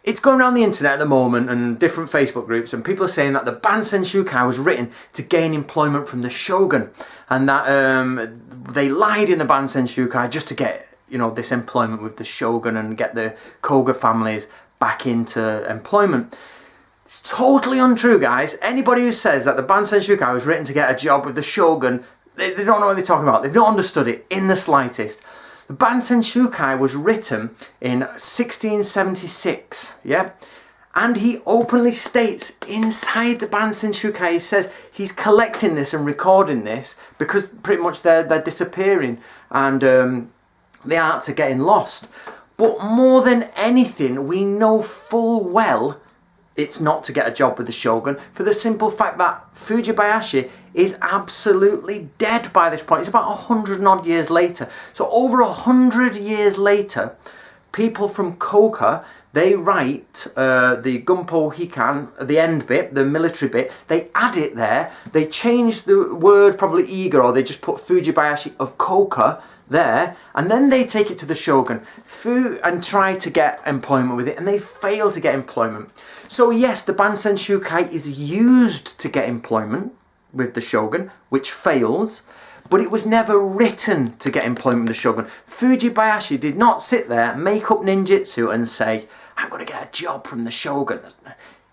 it's going around the internet at the moment and different Facebook groups, and people are saying that the Bansenshukai was written to gain employment from the shogun, and that they lied in the Bansenshukai just to get, you know, this employment with the shogun and get the Koga families back into employment. It's totally untrue, guys. Anybody who says that the Bansenshukai was written to get a job with the shogun, they don't know what they're talking about. They've not understood it in the slightest. The Bansenshukai was written in 1676, yeah? And he openly states inside the Bansenshukai, he says he's collecting this and recording this because pretty much they're disappearing and the arts are getting lost. But more than anything, we know full well it's not to get a job with the shogun, for the simple fact that Fujibayashi is absolutely dead by this point. It's about 100 and odd years later. So over 100 years later, people from Koka, they write the Gunpo Hikan, the end bit, the military bit, they add it there, they change the word probably Iga, or they just put Fujibayashi of Koka there, and then they take it to the shogun and try to get employment with it, and they fail to get employment. So yes, the Bansenshukai is used to get employment with the shogun, which fails, but it was never written to get employment with the shogun. Fujibayashi did not sit there, make up ninjutsu and say, I'm going to get a job from the shogun. That's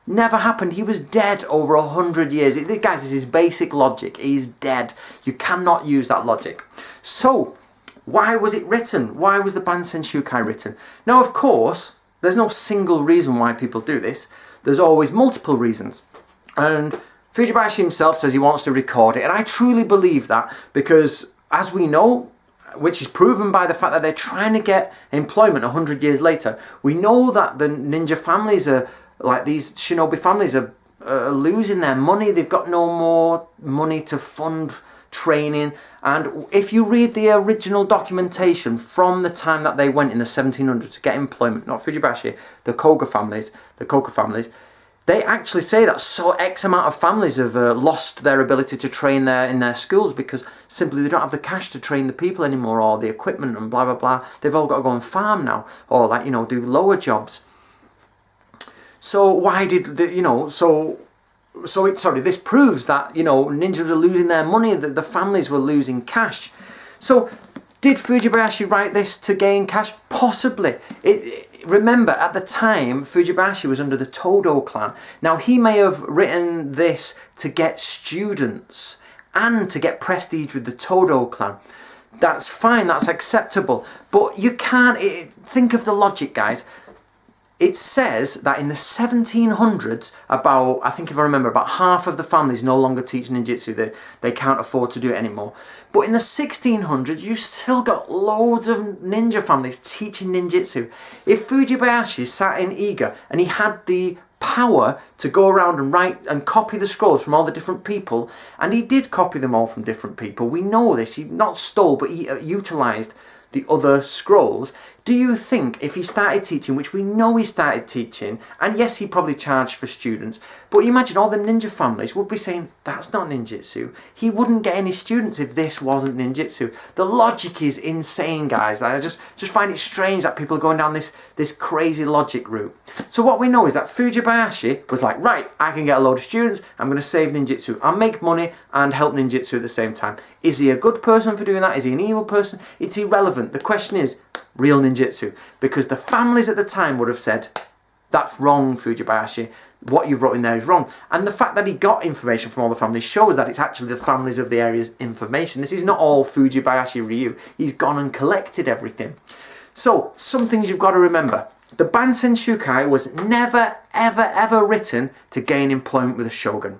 never happened. He was dead over 100 years. Guys, this is basic logic. He's dead. You cannot use that logic. So, why was it written? Why was the Bansenshukai written? Now, of course, there's no single reason why people do this. There's always multiple reasons. And Fujibayashi himself says he wants to record it. And I truly believe that because, as we know, which is proven by the fact that they're trying to get employment 100 years later, we know that the ninja families are, like these shinobi families are losing their money. They've got no more money to fund training. And if you read the original documentation from the time that they went in the 1700s to get employment, not Fujibayashi, the Koka families, they actually say that X amount of families have lost their ability to train in their schools because simply they don't have the cash to train the people anymore, or the equipment and blah blah blah. They've all got to go and farm now, or like, you know, do lower jobs. So why did this proves that, you know, ninjas are losing their money, that the families were losing cash. So did Fujibayashi write this to gain cash? Possibly. Remember, at the time, Fujibayashi was under the Todo clan. Now, he may have written this to get students and to get prestige with the Todo clan. That's fine, that's acceptable. But you can't, think of the logic, guys. It says that in the 1700s, about, I think if I remember, about half of the families no longer teach ninjutsu. They can't afford to do it anymore. But in the 1600s, you still got loads of ninja families teaching ninjutsu. If Fujibayashi sat in Iga and he had the power to go around and write and copy the scrolls from all the different people, and he did copy them all from different people, we know this, he not stole, but he utilised the other scrolls. Do you think if he started teaching, which we know he started teaching, and yes, he probably charged for students, but you imagine all them ninja families would be saying, that's not ninjutsu. He wouldn't get any students if this wasn't ninjutsu. The logic is insane, guys. I just find it strange that people are going down this crazy logic route. So what we know is that Fujibayashi was like, right, I can get a load of students, I'm going to save ninjutsu. I'll make money and help ninjutsu at the same time. Is he a good person for doing that? Is he an evil person? It's irrelevant. The question is, real ninjutsu, because the families at the time would have said, that's wrong, Fujibayashi, what you've wrote in there is wrong. And the fact that he got information from all the families shows that it's actually the families of the area's information. This is not all Fujibayashi Ryu. He's gone and collected everything. So, some things you've got to remember. The Bansenshukai was never, ever, ever written to gain employment with a shogun.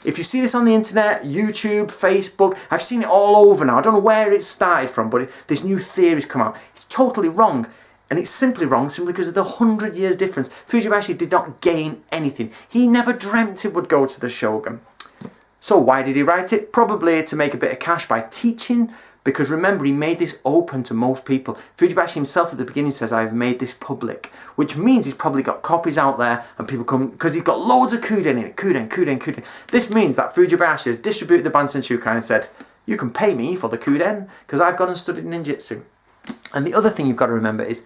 If you see this on the internet, YouTube, Facebook, I've seen it all over now. I don't know where it started from, but this new theory's come out. It's totally wrong. And it's simply wrong simply because of the 100 years difference. Fujibayashi did not gain anything. He never dreamt it would go to the shogun. So why did he write it? Probably to make a bit of cash by teaching. Because remember, he made this open to most people. Fujibayashi himself at the beginning says, I've made this public. Which means he's probably got copies out there and people come, because he's got loads of Kuden in it. Kuden. This means that Fujibayashi has distributed the Bansenshukai and said, you can pay me for the Kuden because I've gone and studied ninjutsu. And the other thing you've got to remember is,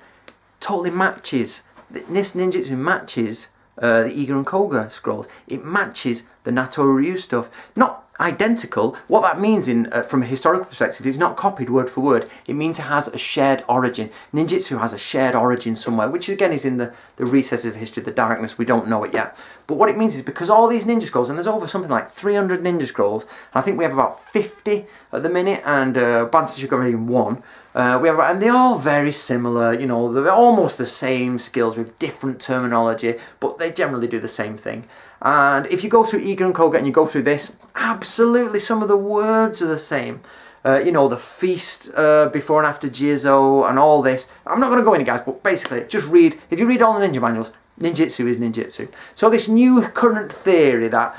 totally matches This ninjutsu matches the Iga and Koga scrolls. It matches the Nato Ryu stuff. Not identical. What that means from a historical perspective is not copied word for word. It means it has a shared origin. Ninjutsu has a shared origin somewhere, which again is in the recesses of history, the darkness. We don't know it yet. But what it means is because all these ninja scrolls, and there's over something like 300 ninja scrolls, and I think we have about 50 at the minute, and Bansenshukai Written 1. And they're all very similar, you know, they're almost the same skills with different terminology, but they generally do the same thing. And if you go through Iga and Koga and you go through this, absolutely some of the words are the same. You know, the feast before and after Jizo and all this. I'm not going to go into, guys, but basically just read, if you read all the ninja manuals, ninjutsu is ninjutsu. So this new current theory that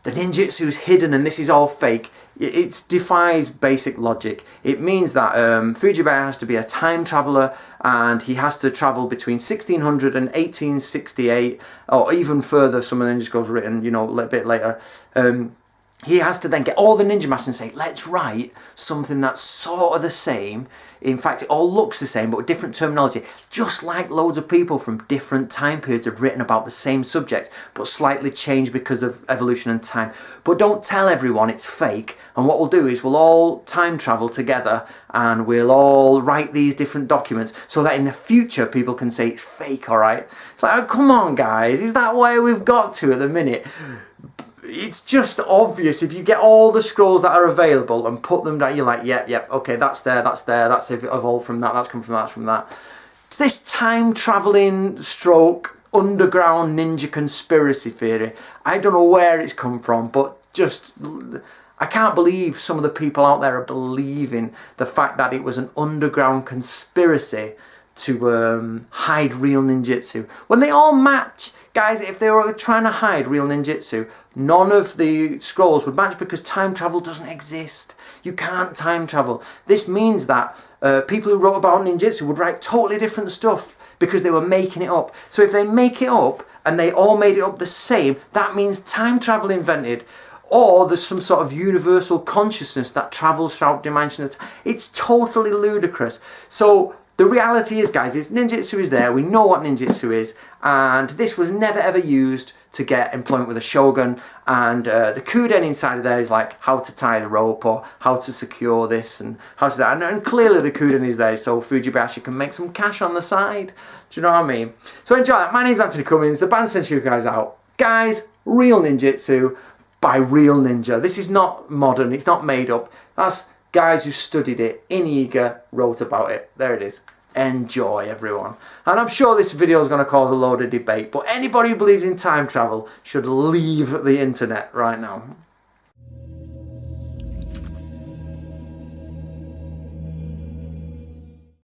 the ninjutsu is hidden and this is all fake, it defies basic logic. It means that Fujiwara has to be a time traveller, and he has to travel between 1600 and 1868, or even further. Some of the ninja scrolls written, you know, a little bit later. He has to then get all the ninja masters and say, let's write something that's sort of the same. In fact, it all looks the same, but with different terminology. Just like loads of people from different time periods have written about the same subject, but slightly changed because of evolution and time. But don't tell everyone it's fake. And what we'll do is we'll all time travel together, and we'll all write these different documents so that in the future people can say it's fake, all right? It's like, oh, come on, guys. Is that where we've got to at the minute? It's just obvious. If you get all the scrolls that are available and put them down, you're like, yep, okay, that's that's evolved from that, that's come from that, that's from that. It's this time traveling stroke underground ninja conspiracy theory. I don't know where it's come from, but just, I can't believe some of the people out there are believing the fact that it was an underground conspiracy to hide real ninjutsu. When they all match. Guys, if they were trying to hide real ninjutsu, none of the scrolls would match because time travel doesn't exist. You can't time travel. This means that people who wrote about ninjutsu would write totally different stuff because they were making it up. So if they make it up and they all made it up the same, that means time travel invented. Or there's some sort of universal consciousness that travels throughout dimensions. It's totally ludicrous. So the reality is, guys, is ninjutsu is there. We know what ninjutsu is, and this was never ever used to get employment with a shogun. And the kuden inside of there is like how to tie the rope or how to secure this and how to that. And clearly the kuden is there, so Fujibayashi can make some cash on the side. Do you know what I mean? So enjoy that. My name's Antony Cummins. The Bansenshukai is out, guys. Real ninjutsu by real ninja. This is not modern. It's not made up. That's guys who studied it in Iga wrote about it. There it is. Enjoy, everyone. And I'm sure this video is going to cause a load of debate, but anybody who believes in time travel should leave the internet right now.